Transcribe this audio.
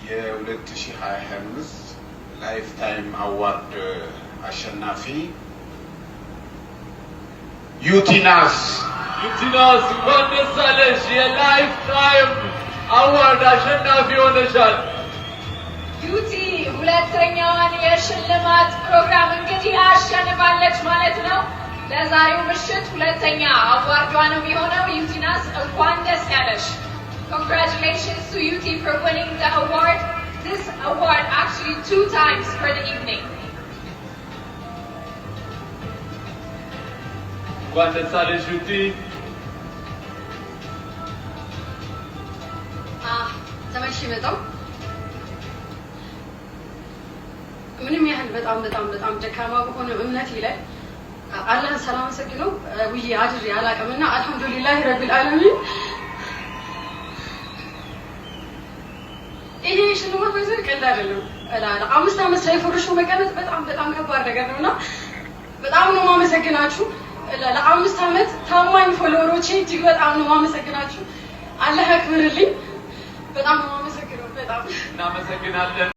የ2025 ላይፍ ታይም አዋርድ አሸናፊ ዩቲናስ እንኳን ደስ አለሽ። የላይፍ ታይም አዋርድ አሸናፊ ሆነሻል። ዩቲ ሁለተኛዋን የሽልማት ፕሮግራም እንግዲህ አሸንፋለች ማለት ነው። ለዛሬው ምሽት ሁለተኛ አዋርዷ ነው የሚሆነው። ዩቲናስ እንኳን ደስ ያለሽ። Congratulations to UT for winning the award. This award actually 2 times for the evening. እንኳን ደስ አለሽ ዩቲ። ተመልሼ መጣሁ። ምንም ያህል በጣም ደካማ በሆነ እምነቴ ላይ አላህን ሳላመሰግነው ውዬ አድሬ አላውቅምና አልሐምዱሊላህ ረቢል ዓለሚን። ይሄ ሽልማት ወይዘር ቀልድ አይደለም። 5 ዓመት ሳይፈርሹ መቀመጥ በጣም ከባድ ነገር ነውና በጣም ነው ማመሰግናችሁ። ለ5 ዓመት ታማኝ ፎሎወሮቼ እጅግ በጣም ነው ማመሰግናችሁ። አላህ ያክብርልኝ። በጣም ነው ማመሰግነው። በጣም እናመሰግናለን።